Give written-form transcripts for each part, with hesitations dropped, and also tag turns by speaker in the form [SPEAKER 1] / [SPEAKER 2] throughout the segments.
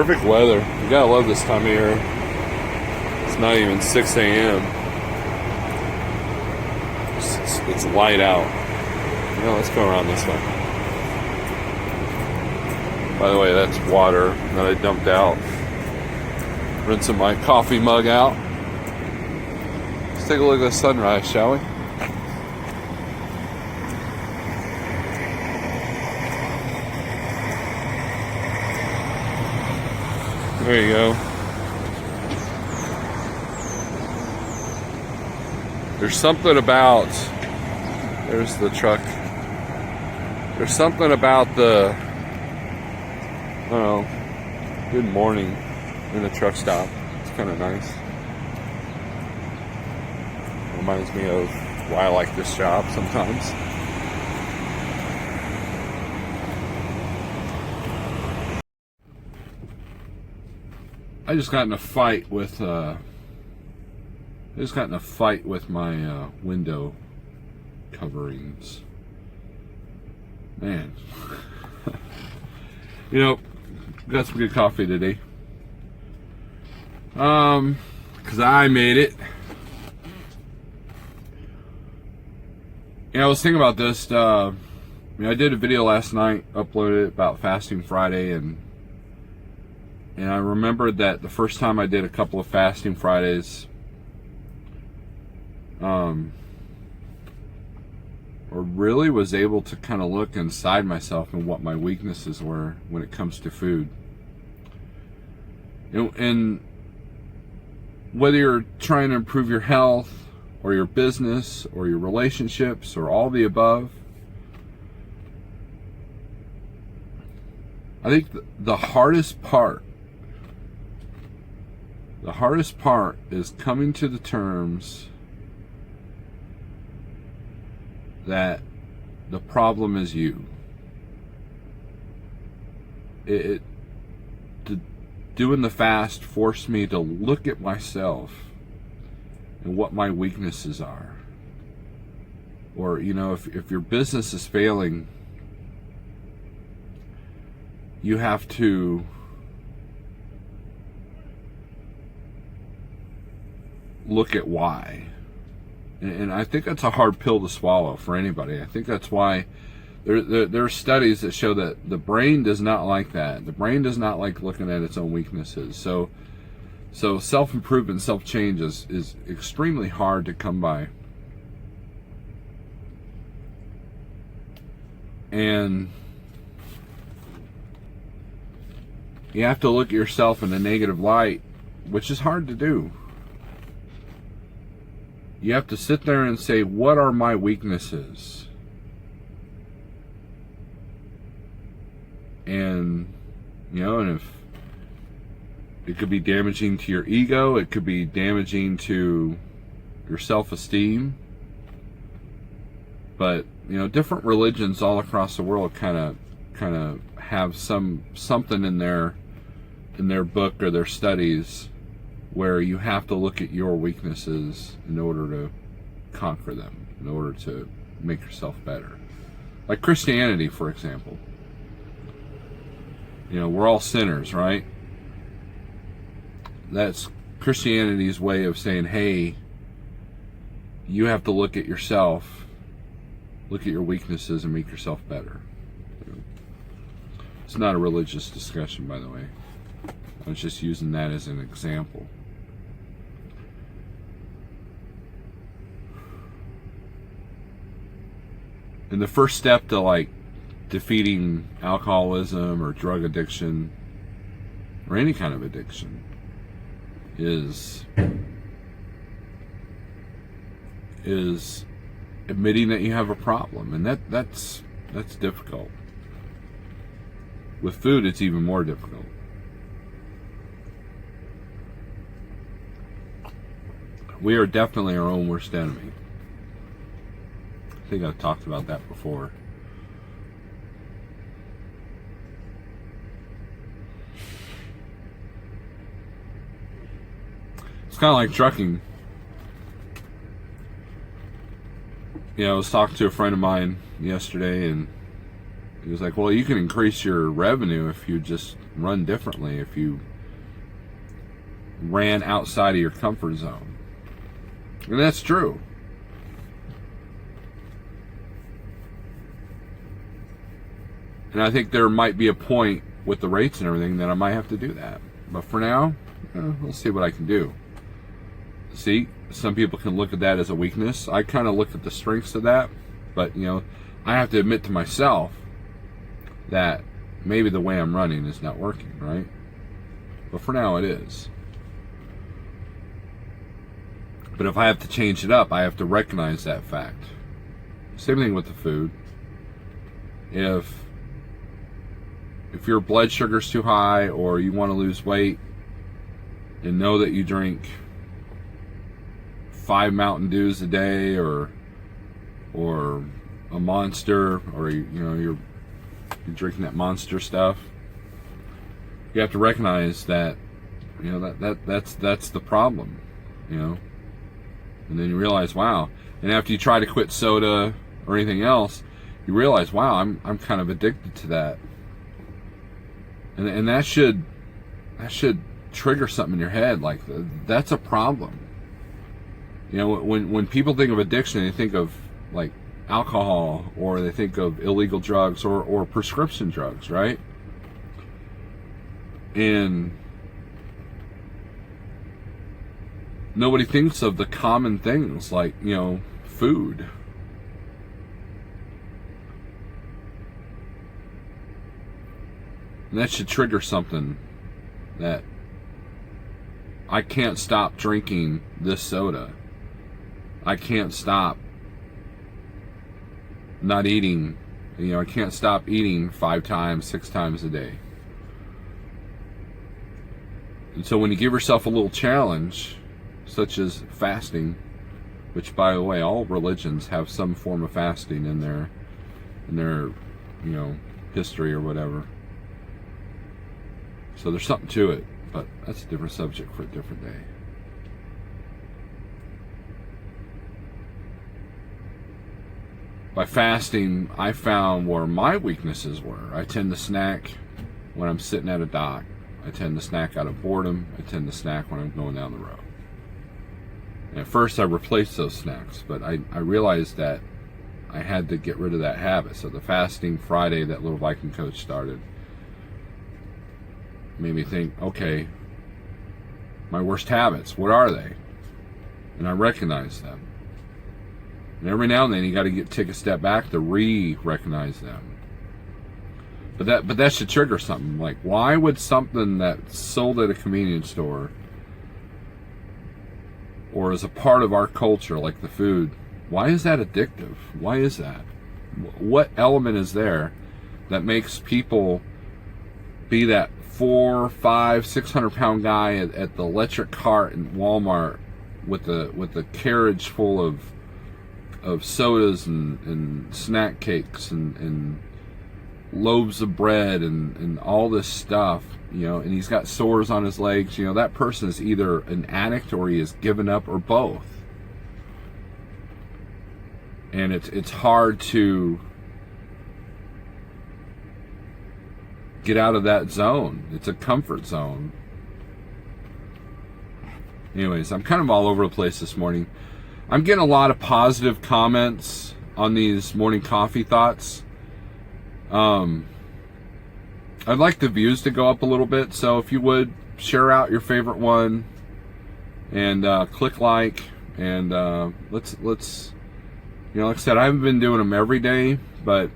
[SPEAKER 1] Perfect weather. You gotta love this time of year. It's not even 6 a.m. It's light out. Let's go around this way. By the way, that's water that I dumped out. Rinsing my coffee mug out. Let's take a look at the sunrise, shall we? There you go. There's something about, there's the truck. There's something about the, I don't know, good morning in a truck stop. It's kind of nice. Reminds me of why I like this job sometimes. I just got in a fight with my window coverings. Man. Got some good coffee today. Cause I made it. I was thinking about this. I did a video last night, uploaded it about Fasting Friday, and I remembered that the first time I did a couple of Fasting Fridays, or really was able to kind of look inside myself and what my weaknesses were when it comes to food. And whether you're trying to improve your health or your business or your relationships or all the above, I think the hardest part is coming to the terms that the problem is you. Doing the fast forced me to look at myself and what my weaknesses are. Or, if your business is failing, you have to look at why. And I think that's a hard pill to swallow for anybody. I think that's why there are studies that show that the brain does not like that. The brain does not like looking at its own weaknesses. So self-improvement, self-change is extremely hard to come by. And you have to look at yourself in a negative light, which is hard to do. You have to sit there and say, what are my weaknesses? And, and if it could be damaging to your ego, it could be damaging to your self-esteem. But, different religions all across the world kind of have something in their book or their studies where you have to look at your weaknesses in order to conquer them, in order to make yourself better. Like Christianity, for example. We're all sinners, right? That's Christianity's way of saying, hey, you have to look at yourself, look at your weaknesses, and make yourself better. It's not a religious discussion, by the way. I was just using that as an example. And the first step to defeating alcoholism or drug addiction or any kind of addiction is admitting that you have a problem, and that's difficult. With food, it's even more difficult. We are definitely our own worst enemy. I think I've talked about that before. It's kind of like trucking. I was talking to a friend of mine yesterday, and he was like, well, you can increase your revenue if you just run differently if you ran outside of your comfort zone. And that's true. And I think there might be a point with the rates and everything that I might have to do that. But for now, we'll see what I can do. See, some people can look at that as a weakness. I kind of look at the strengths of that. But, I have to admit to myself that maybe the way I'm running is not working, right? But for now, it is. But if I have to change it up, I have to recognize that fact. Same thing with the food. If your blood sugar's too high or you want to lose weight, and know that you drink 5 Mountain Dews a day or a Monster, or you're drinking that Monster stuff, you have to recognize that that's the problem, and then you realize, wow. And after you try to quit soda or anything else, you realize, wow, I'm kind of addicted to that. And that should trigger something in your head, like that's a problem. When people think of addiction, they think of like alcohol, or they think of illegal drugs or prescription drugs, right? And nobody thinks of the common things like, food. And that should trigger something, that I can't stop drinking this soda. I can't stop not eating. I can't stop eating 5 times, 6 times a day. And so when you give yourself a little challenge, such as fasting, which, by the way, all religions have some form of fasting in their history or whatever. So there's something to it, but that's a different subject for a different day. By fasting, I found where my weaknesses were. I tend to snack when I'm sitting at a dock. I tend to snack out of boredom. I tend to snack when I'm going down the road. And at first I replaced those snacks, but I realized that I had to get rid of that habit. So the fasting Friday that Little Viking Coach started made me think, okay, my worst habits, what are they? And I recognize them. And every now and then you got to take a step back to recognize them. But that should trigger something. Like, why would something that's sold at a convenience store or is a part of our culture, like the food, why is that addictive? Why is that? What element is there that makes people be that 400, 500, 600 pound guy at the electric cart in Walmart with the carriage full of sodas and snack cakes and loaves of bread and all this stuff, and he's got sores on his legs. That person is either an addict or he has given up, or both. And it's hard to get out of that zone. It's a comfort zone. Anyways, I'm kind of all over the place this morning. I'm getting a lot of positive comments on these morning coffee thoughts. I'd like the views to go up a little bit, so if you would, share out your favorite one and click like, and let's like I said, I haven't been doing them every day, but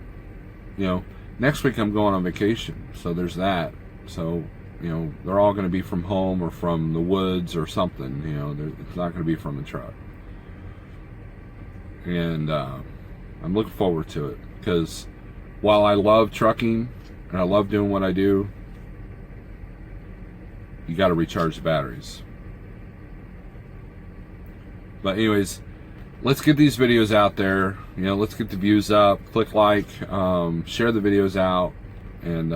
[SPEAKER 1] next week I'm going on vacation, so there's that. So they're all going to be from home or from the woods or something. It's not going to be from the truck. And I'm looking forward to it, because while I love trucking and I love doing what I do, you got to recharge the batteries. But anyways, let's get these videos out there. Let's get the views up. Click like, share the videos out, and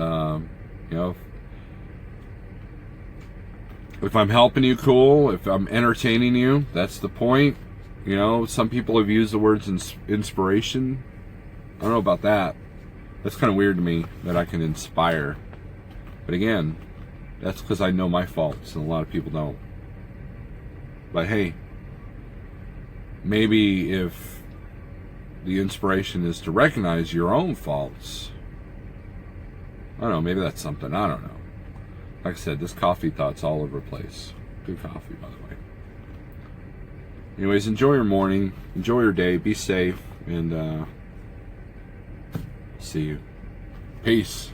[SPEAKER 1] if I'm helping you, cool. If I'm entertaining you, that's the point. Some people have used the words inspiration. I don't know about that. That's kind of weird to me, that I can inspire. But again, that's because I know my faults and a lot of people don't. But hey, maybe if the inspiration is to recognize your own faults, I don't know, maybe that's something. I don't know. Like I said, this coffee thought's all over the place. Good coffee, by the way. Anyways, enjoy your morning, enjoy your day, be safe, and see you. Peace.